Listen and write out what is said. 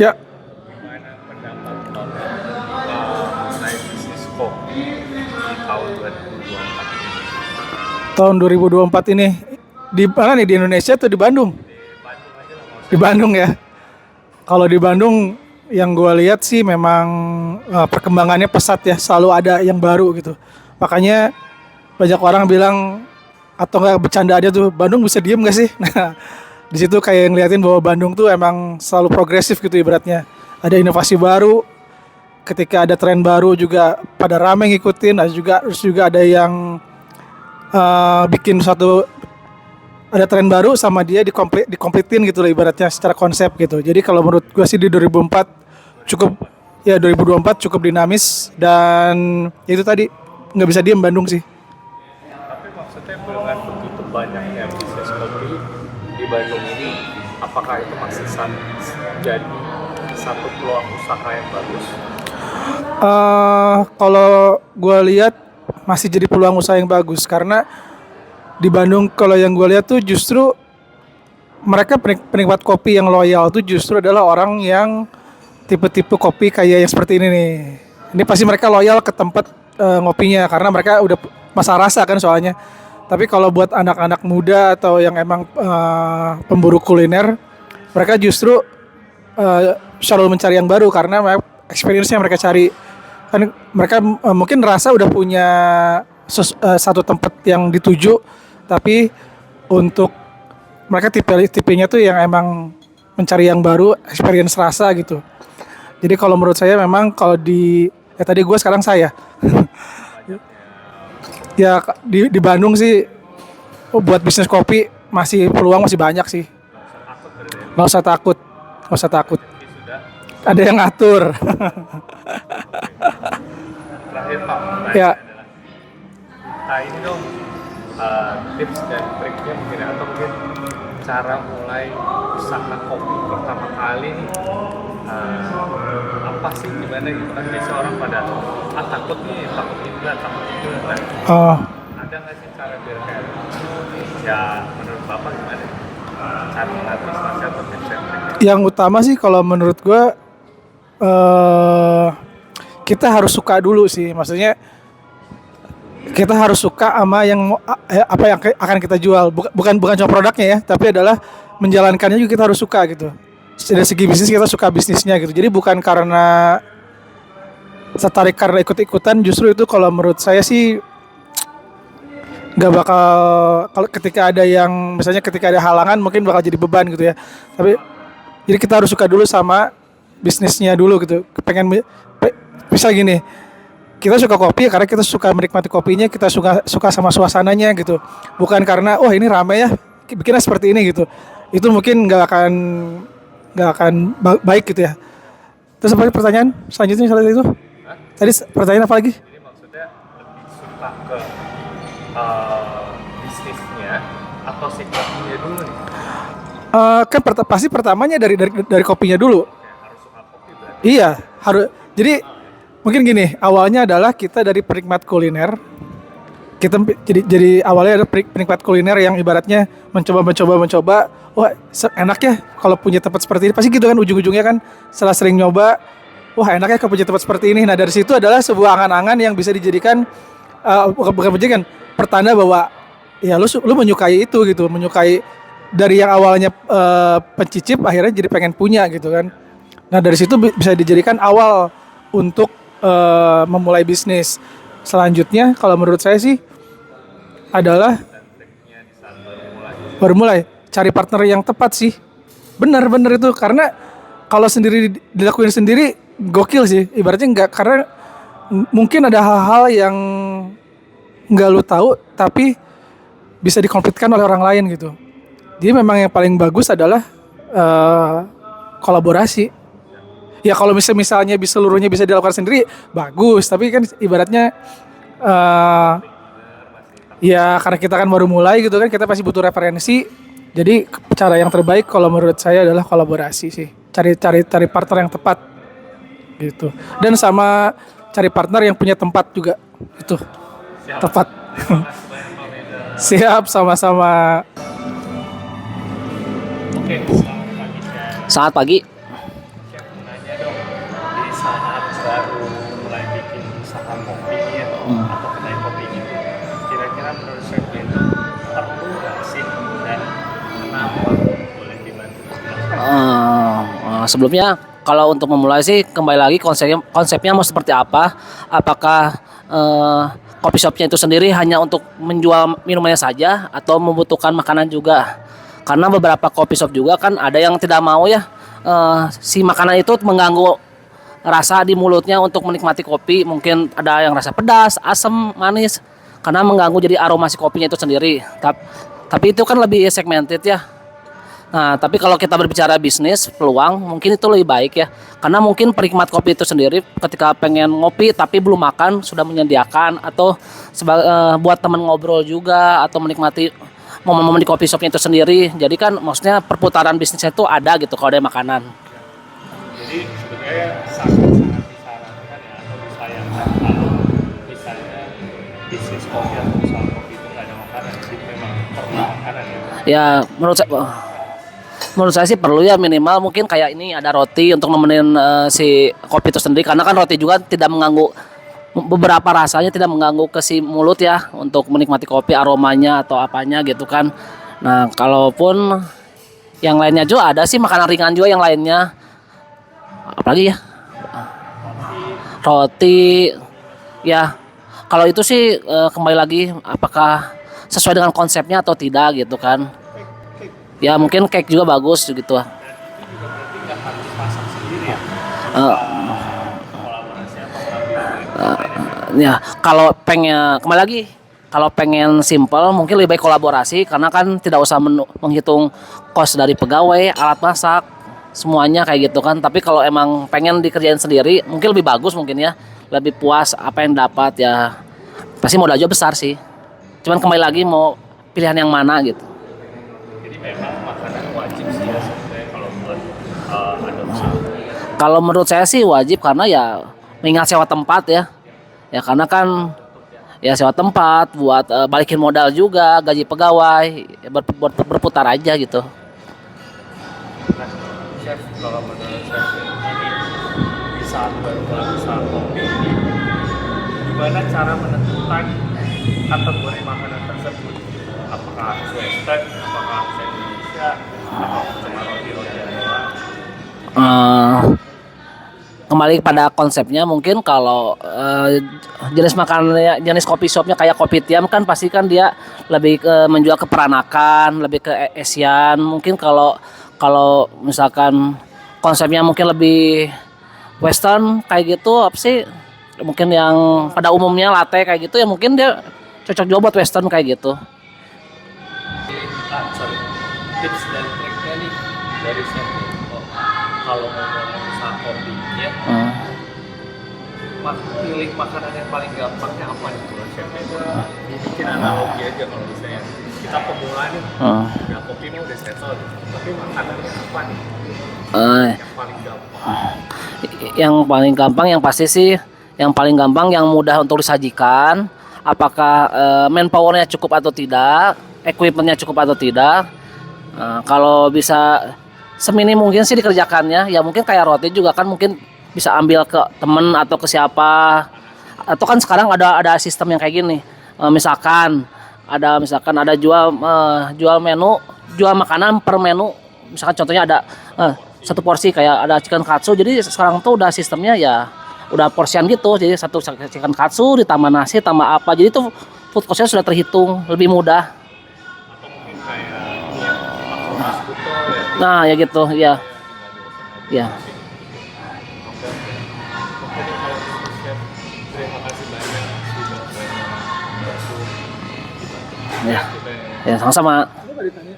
Ya, Gimana pendapat Tom mengenai bisnis kopi di tahun 2024 ini? tahun 2024 ini di mana nih, di Indonesia atau di Bandung? Di Bandung aja lah, nggak Di usah. Bandung ya. Kalau di Bandung yang gue lihat sih memang perkembangannya pesat ya, selalu ada yang baru gitu. Makanya banyak orang bilang atau nggak bercanda aja tuh, Bandung bisa diem gak sih? Nah, di situ kayak ngeliatin bahwa Bandung tuh emang selalu progresif gitu ibaratnya. Ada inovasi baru, ketika ada tren baru juga pada rame ngikutin. Terus juga ada yang bikin satu, ada tren baru sama dia dikomplitin gitu loh ibaratnya secara konsep gitu. Jadi kalau menurut gue sih di 2004 cukup, ya 2024 cukup dinamis, dan itu tadi nggak bisa diem Bandung sih. Tapi maksudnya dengan begitu banyaknya bisnis kopi di Bandung ini, apakah itu masih jadi satu peluang usaha yang bagus? Kalau gue lihat masih jadi peluang usaha yang bagus, karena di Bandung kalau yang gue lihat tuh justru mereka penikmat kopi yang loyal tuh justru adalah orang yang tipe-tipe kopi kayak yang seperti ini nih. Ini pasti mereka loyal ke tempat ngopinya karena mereka udah masa rasa kan soalnya. Tapi kalau buat anak-anak muda atau yang emang pemburu kuliner, mereka justru selalu mencari yang baru karena experience-nya mereka cari. Kan mereka mungkin rasa udah punya satu tempat yang dituju, tapi untuk mereka tipenya tuh yang emang mencari yang baru, experience rasa gitu. Jadi kalau menurut saya memang kalau di tadi gue, sekarang saya ya di Bandung sih, buat bisnis kopi masih peluang masih banyak sih. Takut berarti ya? Nggak usah takut, nggak usah takut. Jadi sudah. Ada yang ngatur. Terakhir Pak, Ya. ini dong tips dan triknya mungkin, atau mungkin cara mulai usaha kopi pertama kali nih, apa sih, gimana gitu kan, biasa orang pada takut nih, takut ini lah, takut itu lah. Oh, Ada nggak sih cara biar kayak, ya menurut Bapak gimana cara mengantisipasi atau tips dan triknya? yang utama sih kalau menurut gue kita harus suka dulu sih. Maksudnya kita harus suka sama apa yang akan kita jual. Bukan cuma produknya ya, tapi adalah menjalankannya juga kita harus suka gitu. Dari segi bisnis kita suka bisnisnya gitu. Jadi bukan karena tertarik karena ikut-ikutan. Justru itu kalau menurut saya sih nggak bakal, kalau ketika ada yang misalnya ketika ada halangan mungkin bakal jadi beban gitu ya. Tapi jadi kita harus suka dulu sama bisnisnya dulu gitu. Bisa gini, kita suka kopi karena kita suka menikmati kopinya, kita suka sama suasananya gitu. Bukan karena oh ini ramai ya, bikinnya seperti ini gitu. Itu mungkin nggak akan baik gitu ya. Terus apa pertanyaan selanjutnya salah itu? Tadi pertanyaan apa lagi? Jadi maksudnya lebih suka ke bisnisnya atau si kopinya dulu nih? Kan pasti pertamanya dari kopinya dulu. Kayak harus suka kopi berarti. Iya, harus. Jadi mungkin gini, awalnya adalah kita dari penikmat kuliner. Kita jadi awalnya ada penikmat kuliner yang ibaratnya mencoba. Wah, enak ya kalau punya tempat seperti ini. Pasti gitu kan ujung-ujungnya kan, setelah sering nyoba, wah enak ya kalau punya tempat seperti ini. Nah, dari situ adalah sebuah angan-angan yang bisa dijadikan bukan menjadikan pertanda bahwa ya lu menyukai itu gitu, menyukai dari yang awalnya pencicip akhirnya jadi pengen punya gitu kan. Nah, dari situ bisa dijadikan awal untuk memulai bisnis. Selanjutnya kalau menurut saya sih adalah Dan triknya di saat baru mulai cari partner yang tepat sih. Benar-benar itu, karena kalau sendiri dilakuin sendiri gokil sih. Ibaratnya nggak, karena mungkin ada hal-hal yang nggak lu tahu tapi bisa dikonflikkan oleh orang lain gitu. Jadi memang yang paling bagus adalah kolaborasi. Ya kalau misalnya seluruhnya bisa dilakukan sendiri bagus, tapi kan ibaratnya ya karena kita kan baru mulai gitu kan, kita pasti butuh referensi. Jadi cara yang terbaik kalau menurut saya adalah kolaborasi sih. Cari partner yang tepat gitu. Dan sama cari partner yang punya tempat juga. Itu. Siap. Tepat. Terima kasih banyak Pak Meda. Siap, sama-sama. Oke, selamat pagi Chef. Selamat pagi. Chef, Sebelumnya kalau untuk memulai sih kembali lagi konsepnya mau seperti apa? Apakah kopi shopnya itu sendiri hanya untuk menjual minumannya saja atau membutuhkan makanan juga? Karena beberapa kopi shop juga kan ada yang tidak mau ya si makanan itu mengganggu rasa di mulutnya untuk menikmati kopi. Mungkin ada yang rasa pedas, asam, manis karena mengganggu jadi aroma si kopinya itu sendiri. Tapi itu kan lebih segmented ya. Nah, tapi kalau kita berbicara bisnis, peluang mungkin itu lebih baik ya. Karena mungkin penikmat kopi itu sendiri ketika pengen ngopi tapi belum makan sudah menyediakan atau buat teman ngobrol juga atau menikmati momen-momen di kopi shopnya itu sendiri. Jadi kan maksudnya perputaran bisnisnya itu ada gitu kalau ada makanan. Jadi sebenarnya sangat-sangat disarankan ya atau disayangkan kalau misalnya bisnis kopi atau usaha kopi itu nggak ada makanan, jadi memang perlu makanan ya. Ya menurut saya sih perlu ya, minimal mungkin kayak ini ada roti untuk nemenin si kopi itu sendiri, karena kan roti juga tidak mengganggu, beberapa rasanya tidak mengganggu ke si mulut ya untuk menikmati kopi, aromanya atau apanya gitu kan. Nah kalaupun yang lainnya juga ada sih makanan ringan juga yang lainnya, apalagi ya roti ya. Kalau itu sih kembali lagi apakah sesuai dengan konsepnya atau tidak gitu kan. Ya mungkin cake juga bagus gitu. Juga berarti nggak harus masak sendiri ya. Eh, Kolaborasi apa Ya kalau pengen kembali lagi, kalau pengen simple mungkin lebih baik kolaborasi karena kan tidak usah menghitung kos dari pegawai, alat masak, semuanya kayak gitu kan. Tapi kalau emang pengen dikerjain sendiri mungkin lebih bagus, mungkin ya lebih puas apa yang dapat ya, pasti modal juga besar sih. Cuman kembali lagi mau pilihan yang mana gitu. Jadi memang makanan wajib sih ya sebenarnya kalau buat adopsi. Kalau menurut saya sih wajib karena ya mengingat sewa tempat ya. Ya karena kan ya sewa tempat buat balikin modal juga, gaji pegawai, ya berputar aja gitu. Nah, chef, kalau menurut chef ini di saat baru mulai usaha kopi ini, gimana cara menentukan kategori makanan tersebut? Apakah harus Western, apakah harus Indonesia, atau cuma roti-roti aja? Kembali pada konsepnya mungkin kalau jenis makanannya, jenis kopi shopnya kayak kopi tiam kan pasti kan dia lebih ke menjual ke peranakan, lebih ke Asian. Mungkin kalau misalkan konsepnya mungkin lebih Western kayak gitu apa sih, mungkin yang pada umumnya latte kayak gitu ya mungkin dia cocok juga buat Western kayak gitu. Sorry, tips dan triknya nih dari chef kalau mau mulai usaha kopi ya, pilih makanan yang paling gampangnya apa nih kalau chefnya? Bikin analogi aja kalau misalnya kita pemula nih, udah kopi mah udah settle, tapi makanannya apa nih yang paling gampang? Yang paling gampang yang pasti sih, yang paling gampang yang mudah untuk disajikan. Apakah manpowernya cukup atau tidak, equipmentnya cukup atau tidak. Kalau bisa seminim mungkin sih dikerjakannya. Ya mungkin kayak roti juga kan mungkin bisa ambil ke temen atau ke siapa. Atau kan sekarang ada sistem yang kayak gini. Misalkan ada jual menu, jual makanan per menu. Misalkan contohnya ada satu porsi kayak ada chicken katsu. Jadi sekarang tuh udah sistemnya ya udah porsian gitu. Jadi satu chicken katsu ditambah nasi tambah apa. Jadi tuh food cost-nya sudah terhitung, lebih mudah. Atau mungkin kayak ini ya, makromas buto ya. Nah, ya gitu, ya. Ya. Oke. Oke, kalau gitu chef, terima kasih banyak sudah bantu Ya. kita ya. Ya, sama-sama. Coba ditanya.